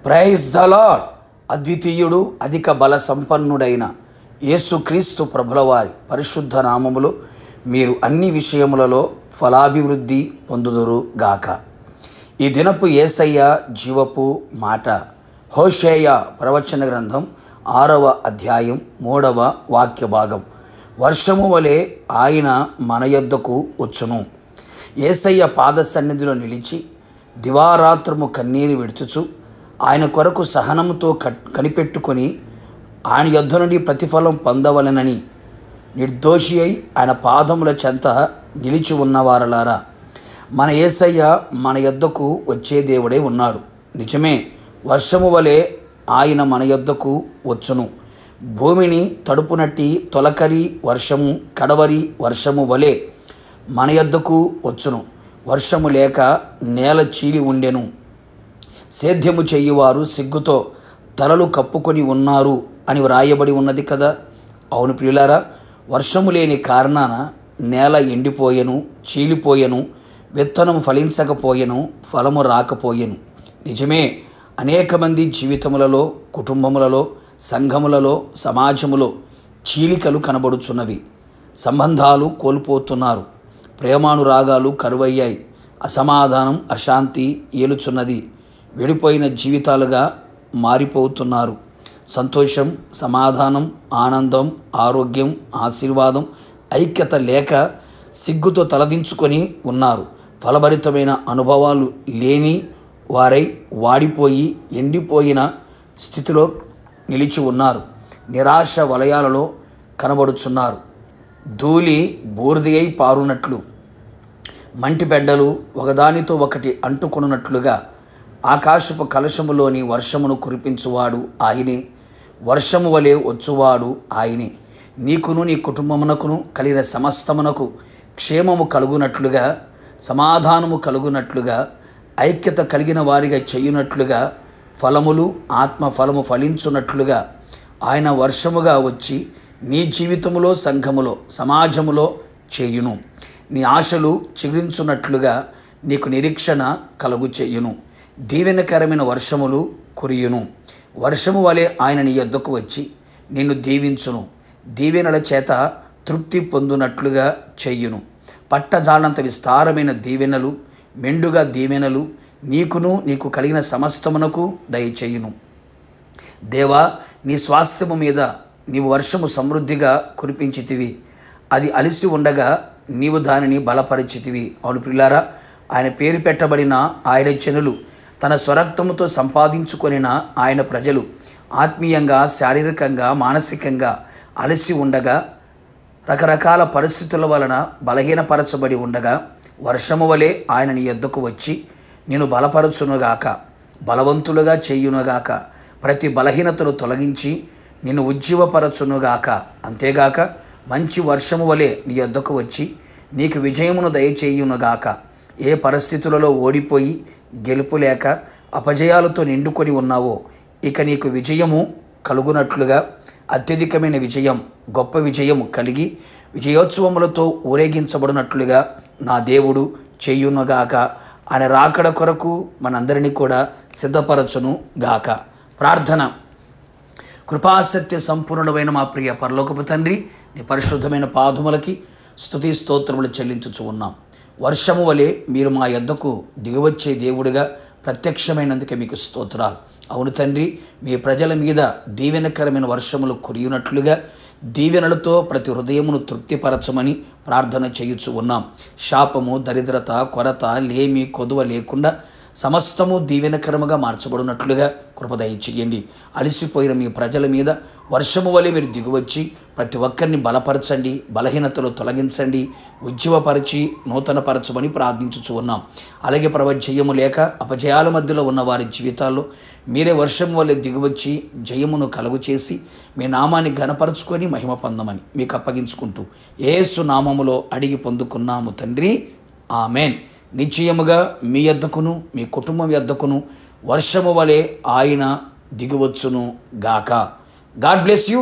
Praise the lord. అద్వితీయుడు అధిక బల సంపన్నుడైన యేసుక్రీస్తు ప్రభులవారి పరిశుద్ధ నామములో మీరు అన్ని విషయములలో ఫలాభివృద్ధి పొందుదురు గాక. ఈ దినపు యేసయ్య జీవపు మాట హోషేయ ప్రవచన గ్రంథం 6వ అధ్యాయం 3వ వాక్య భాగం. వర్షము వలె ఆయన మన యొద్దకు వచ్చును. యేసయ్య పాద సన్నిధిలో నిలిచి దివారాత్రము కన్నీరు విడుచుచు ఆయన కొరకు సహనముతో కనిపెట్టుకొని ఆయన యొద్ద నుండి ప్రతిఫలం పొందవలెనని నిర్దోషి అయి ఆయన పాదముల చెంత నిలిచి ఉన్నవారలారా, మన యేసయ్య మన యొద్దకు వచ్చే దేవుడే ఉన్నాడు. నిజమే, వర్షము వలె ఆయన మన యొద్దకు వచ్చును. భూమిని తడుపునట్టి తొలకరి వర్షము కడవరి వర్షము వలె మన యొద్దకు వచ్చును. వర్షము లేక నేల చీలి ఉండెను. సేద్యము చేయువారు సిగ్గుతో తలలు కప్పుకొని ఉన్నారు అని వ్రాయబడి ఉన్నది కదా. అవును ప్రియులారా, వర్షము లేని కారణాన నేల ఎండిపోయెను, చీలిపోయెను, విత్తనం ఫలించకపోయెను, ఫలము రాకపోయెను. నిజమే, అనేక మంది జీవితములలో, కుటుంబములలో, సంఘములలో, సమాజములో చీలికలు కనబడుచున్నవి. సంబంధాలు కోల్పోతున్నారు. ప్రేమానురాగాలు కరువయ్యాయి. అసమాధానం, అశాంతి ఏలుచున్నది. విడిపోయిన జీవితాలుగా మారిపోతున్నారు. సంతోషం, సమాధానం, ఆనందం, ఆరోగ్యం, ఆశీర్వాదం, ఐక్యత లేక సిగ్గుతో తలదించుకొని ఉన్నారు. ఫలభరితమైన అనుభవాలు లేని వారై వాడిపోయి ఎండిపోయిన స్థితిలో నిలిచి ఉన్నారు. నిరాశ వలయాలలో కనబడుచున్నారు. ధూళి బూర్ది అయి పారునట్లు, మంటిబెడ్డలు ఒకదానితో ఒకటి అంటుకొనున్నట్లుగా ఆకాశపు కలశములోని వర్షమును కురిపించువాడు ఆయనే. వర్షము వలె వచ్చువాడు ఆయనే. నీకును నీ కుటుంబమునకును కలిగిన సమస్తమునకు క్షేమము కలుగునట్లుగా, సమాధానము కలుగునట్లుగా, ఐక్యత కలిగిన వారిగా చేయునట్లుగా, ఫలములు ఆత్మఫలము ఫలించున్నట్లుగా ఆయన వర్షముగా వచ్చి నీ జీవితములో, సంఘములో, సమాజములో చేయును. నీ ఆశలు చిగురించున్నట్లుగా నీకు నిరీక్షణ కలుగు చేయును. దీవెనకరమైన వర్షములు కురియును. వర్షము వలె ఆయన నీ యొద్దకు వచ్చి నిన్ను దీవించును. దీవెనల చేత తృప్తి పొందునట్లుగా చెయ్యును. పట్టజాలంత విస్తారమైన దీవెనలు, మెండుగా దీవెనలు నీకును నీకు కలిగిన సమస్తమునకు దయచేయును. దేవా, నీ స్వాస్థ్యము మీద నీవు వర్షము సమృద్ధిగా కురిపించితివి. అది అలిసి ఉండగా నీవు దానిని బలపరిచితివి. అవును ప్రియులారా, ఆయన పేరు పెట్టబడిన ఆయన జనులు, తన స్వరక్తముతో సంపాదించుకొనిన ఆయన ప్రజలు ఆత్మీయంగా, శారీరకంగా, మానసికంగా అలసి ఉండగా, రకరకాల పరిస్థితుల వలన బలహీనపరచబడి ఉండగా వర్షము వలె ఆయన నీ యొద్దకు వచ్చి నేను బలపరచునుగాక, బలవంతులుగా చేయునుగాక, ప్రతి బలహీనతను తొలగించి నిన్ను ఉజ్జీవపరచునుగాక. అంతేగాక మంచి వర్షము వలె నీ యొద్దకు వచ్చి నీకు విజయమును దయచేయునుగాక. ఏ పరిస్థితులలో ఓడిపోయి గెలుపు లేక అపజయాలతో నిండుకొని ఉన్నావో ఇక నీకు విజయము కలుగునట్లుగా, అత్యధికమైన విజయం, గొప్ప విజయము కలిగి విజయోత్సవములతో ఊరేగించబడినట్లుగా నా దేవుడు చేయునుగాక. ఆయన రాకడ కొరకు మనందరినీ కూడా సిద్ధపరచును గాక. ప్రార్థన. కృపాసత్య సంపూర్ణమైన మా ప్రియ పరలోకపు తండ్రి, నీ పరిశుద్ధమైన పాదములకి స్తుతి స్తోత్రములు చెల్లించుచు ఉన్నాం. వర్షము వలె మీరు మా యొద్దకు దిగువచ్చే దేవుడిగా ప్రత్యక్షమైనందుకే మీకు స్తోత్రాలు. అవును తండ్రి, మీ ప్రజల మీద దీవెనకరమైన వర్షములు కురియునట్లుగా దీవెనలతో ప్రతి హృదయమును తృప్తిపరచమని ప్రార్థన చేయుచు ఉన్నాం. శాపము, దరిద్రత, కొరత, లేమి, కొదువ లేకుండా సమస్తము దీవెనకరముగా మార్చబడినట్లుగా కృప దయచేయండి. అలసిపోయిన మీ ప్రజల మీద వర్షము వలె మీరు దిగువచ్చి ప్రతి ఒక్కరిని బలపరచండి, బలహీనతలు తొలగించండి, ఉజ్జీవపరిచి నూతనపరచమని ప్రార్థించుచు ఉన్నాం. అలాగే జయము లేక అపజయాల మధ్యలో ఉన్న వారి జీవితాల్లో మీరే వర్షం వలె దిగువచ్చి జయమును కలుగు చేసి మీ నామాన్ని ఘనపరచుకొని మహిమ పొందమని మీకు అప్పగించుకుంటూ యేసు నామములో అడిగి పొందుకున్నాము తండ్రి, ఆమెన్. నిశ్చయముగా మీ యొద్దకును మీ కుటుంబం యొద్దకును వర్షము వలె ఆయన దిగువచ్చును గాక. God bless you.